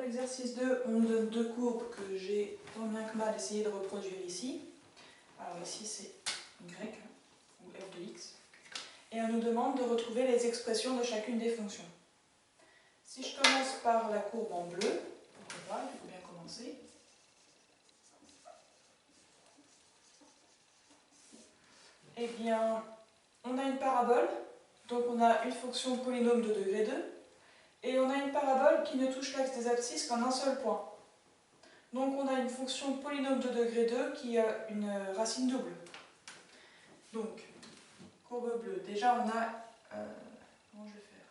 l'exercice 2, on donne deux courbes que j'ai tant bien que mal essayé de reproduire ici. Alors ici c'est y, ou f de x. Et on nous demande de retrouver les expressions de chacune des fonctions. Si je commence par la courbe en bleu, voilà, il faut bien commencer. Eh bien, on a une parabole, donc on a une fonction polynôme de degré 2, et on a une parabole qui ne touche l'axe des abscisses qu'en un seul point. Donc on a une fonction polynôme de degré 2 qui a une racine double. Donc, courbe bleue, déjà on a, comment je vais faire?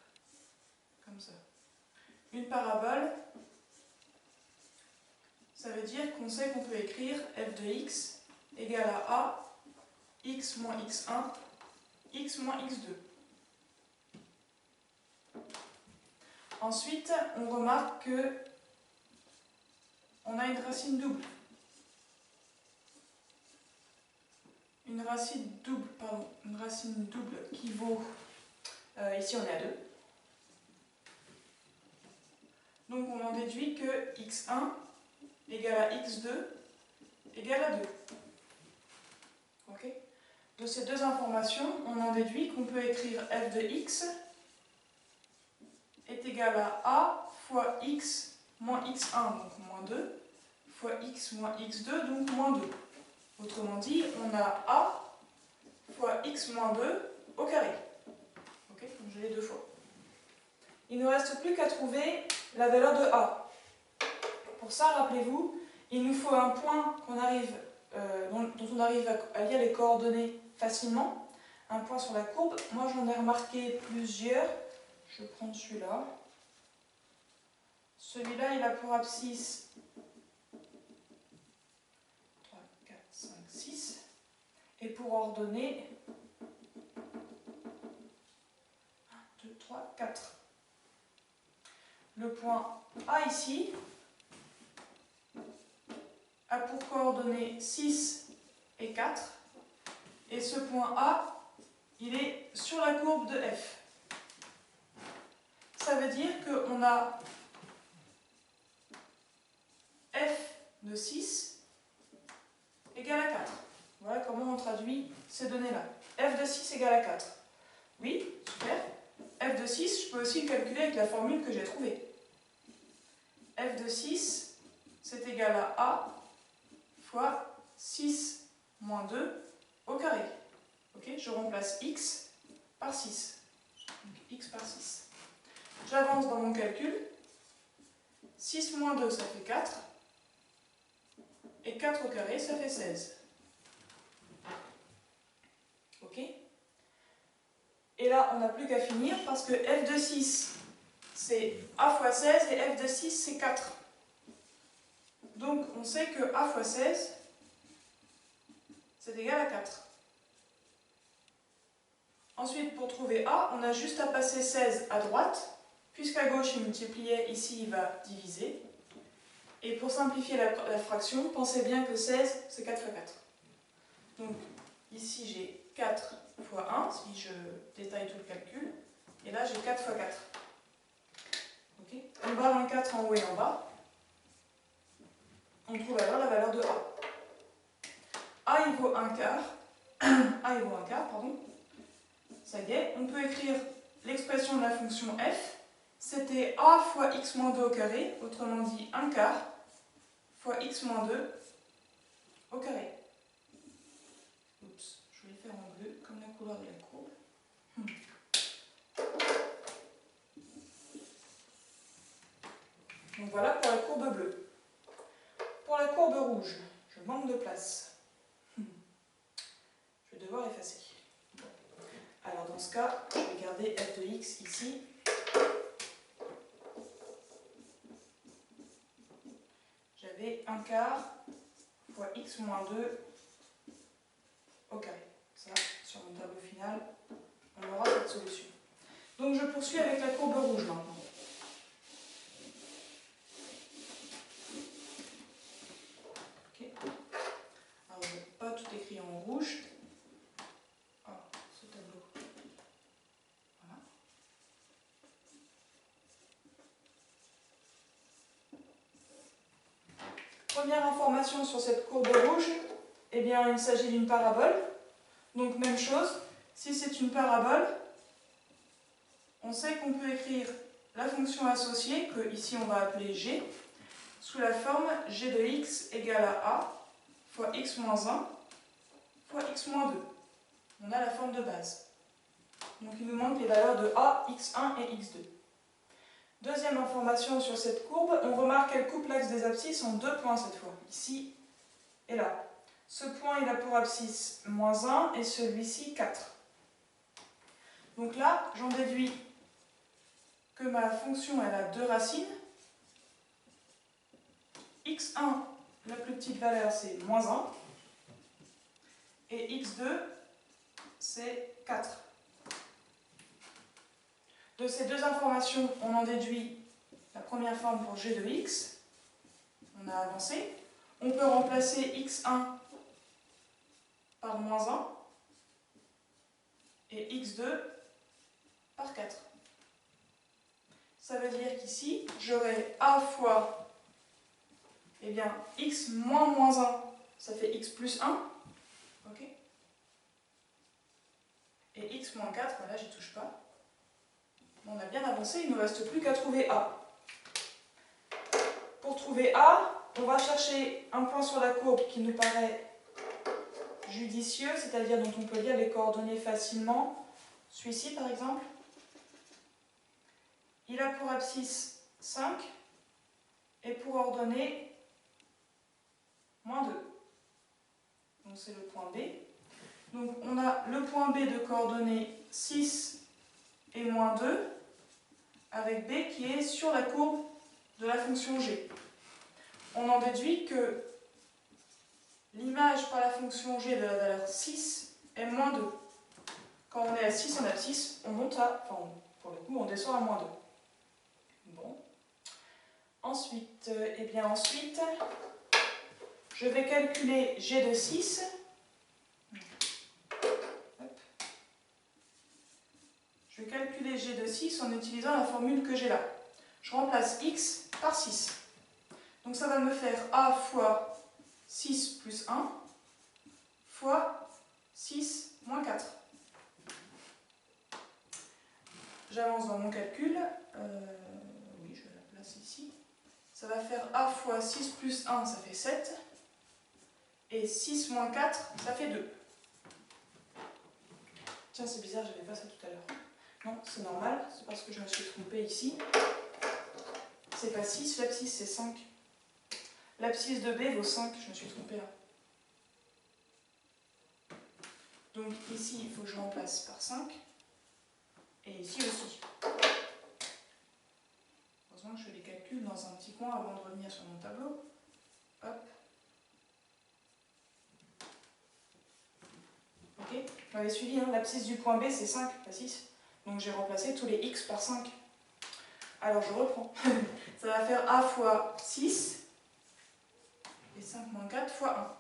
Comme ça. Une parabole, ça veut dire qu'on sait qu'on peut écrire f de x égale à x moins x1, x moins x2. Ensuite, on remarque que on a une racine double. Une racine double qui vaut, ici on est à 2. Donc on en déduit que x1 égale à x2 égale à 2. Okay. De ces deux informations, on en déduit qu'on peut écrire f de x est égal à a fois x moins x1, donc moins 2, fois x moins x2, donc moins 2. Autrement dit, on a a fois x moins 2 au carré. Okay, donc je l'ai deux fois. Il ne nous reste plus qu'à trouver la valeur de a. Pour ça, rappelez-vous, il nous faut un point dont on arrive à lire les coordonnées facilement. Un point sur la courbe. Moi, j'en ai remarqué plusieurs. Je prends celui-là. Celui-là, il a pour abscisse 3, 4, 5, 6. Et pour ordonner 1, 2, 3, 4. Le point A ici a pour coordonnées 6 et 4. Et ce point A, il est sur la courbe de f. Ça veut dire qu'on a f de 6 égale à 4. Voilà comment on traduit ces données-là. F de 6 égale à 4. Oui, super. F de 6, je peux aussi le calculer avec la formule que j'ai trouvée. F de 6, c'est égal à A fois 6 moins 2 au carré. Okay, je remplace x par 6. Donc x par 6. J'avance dans mon calcul. 6 moins 2, ça fait 4. Et 4 au carré, ça fait 16. Ok? Et là, on n'a plus qu'à finir parce que f de 6, c'est a fois 16 et f de 6, c'est 4. Donc, on sait que a fois 16, c'est égal à 4. Ensuite, pour trouver a, on a juste à passer 16 à droite. Puisqu'à gauche, il multipliait, ici, il va diviser. Et pour simplifier la fraction, pensez bien que 16, c'est 4 fois 4. Donc, ici, j'ai 4 fois 1, si je détaille tout le calcul. Et là, j'ai 4 fois 4. Okay. On barre un 4 en haut et en bas. On trouve alors la valeur de A. A, il vaut 1 quart. A, il vaut 1 quart, pardon. Ça y est, on peut écrire l'expression de la fonction f. C'était a fois x moins 2 au carré, autrement dit 1 quart, fois x moins 2 au carré. Oups, je vais le faire en bleu, comme la couleur de la courbe. Donc voilà pour la courbe bleue. Pour la courbe rouge, je manque de place. Je vais devoir effacer. Alors dans ce cas, je vais garder f de x ici. J'avais 1 quart fois x moins 2 au carré. Ça, sur mon tableau final, on aura cette solution. Donc je poursuis avec la courbe rouge maintenant. Okay. Alors je n'ai pas tout écrit en rouge. Ah, ce tableau. Voilà. Première information sur cette courbe rouge, eh bien il s'agit d'une parabole. Donc même chose, si c'est une parabole, on sait qu'on peut écrire la fonction associée, que ici on va appeler g, sous la forme g de x égale à a fois x moins 1 fois x moins 2. On a la forme de base. Donc il nous manque les valeurs de a, x1 et x2. Deuxième information sur cette courbe, on remarque qu'elle coupe l'axe des abscisses en deux points cette fois, ici et là. Ce point il a pour abscisse moins 1 et celui-ci 4. Donc là, j'en déduis que ma fonction elle a deux racines. x1, la plus petite valeur c'est moins 1 et x2 c'est 4. De ces deux informations, on en déduit la première forme pour g de x. On a avancé. On peut remplacer x1 par moins 1 et x2 par 4. Ça veut dire qu'ici, j'aurai a fois, eh bien, x moins moins 1, ça fait x plus 1. Ok. Et x moins 4, là, j'y touche pas. On a bien avancé, il ne nous reste plus qu'à trouver a. Pour trouver a, on va chercher un point sur la courbe qui nous paraît judicieux, c'est-à-dire dont on peut lire les coordonnées facilement. Celui-ci, par exemple. Il a pour abscisse 5 et pour ordonnée moins 2. Donc c'est le point B. Donc on a le point B de coordonnées 6 et moins 2 avec B qui est sur la courbe de la fonction g. On en déduit que l'image par la fonction g de la valeur 6 est moins 2. Quand on est à 6 en abscisse, on monte à, enfin pour le coup on descend à moins 2. Bon. Ensuite, je vais calculer g de 6. Je vais calculer g de 6 en utilisant la formule que j'ai là. Je remplace x par 6. Donc ça va me faire a fois 6 plus 1 fois 6 moins 4. J'avance dans mon calcul. Oui, je la place ici. Ça va faire a fois 6 plus 1, ça fait 7. Et 6 moins 4, ça fait 2. Tiens, c'est bizarre, j'avais pas ça tout à l'heure. Non, c'est normal, c'est parce que je me suis trompée ici. C'est pas 6, l'abscisse c'est 5. L'abscisse de B vaut 5, je me suis trompée là. Donc ici, il faut que je remplace par 5. Et ici aussi. Heureusement que je fais les calculs dans un petit coin avant de revenir sur mon tableau. Hop. Ok, vous m'avez suivi, hein, l'abscisse du point B c'est 5, pas 6. Donc j'ai remplacé tous les x par 5. Alors je reprends. Ça va faire a fois 6 et 5 moins 4 fois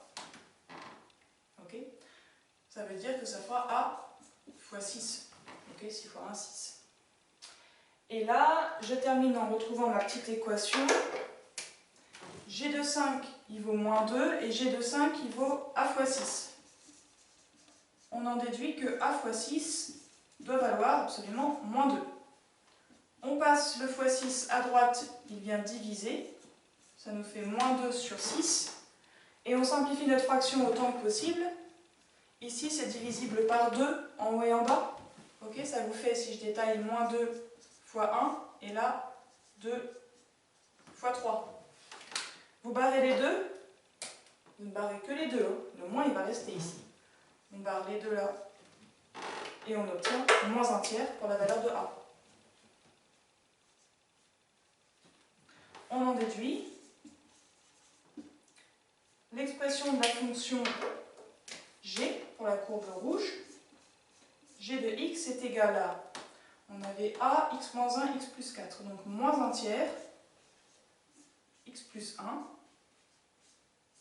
1. Ok. Ça veut dire que ça fera a fois 6. Ok, 6 fois 1, 6. Et là, je termine en retrouvant ma petite équation. G de 5, il vaut moins 2, et G de 5, il vaut a fois 6. On en déduit que a fois 6 doit valoir absolument moins 2. On passe le fois 6 à droite, il vient diviser. Ça nous fait moins 2 sur 6. Et on simplifie notre fraction autant que possible. Ici, c'est divisible par 2 en haut et en bas. Ok, ça vous fait, si je détaille, moins 2 fois 1, et là, 2 fois 3. Vous barrez les deux, vous ne barrez que les deux, hein. Le moins il va rester ici. On barre les deux là, et on obtient moins 1 tiers pour la valeur de A. On en déduit l'expression de la fonction g pour la courbe rouge. G de x est égal à, on avait a, x moins 1, x plus 4, donc moins 1 tiers, x plus 1,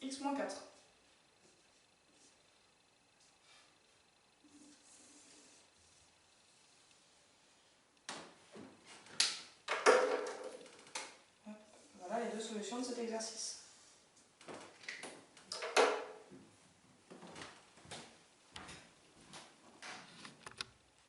x moins 4. Voilà les deux solutions de cet exercice.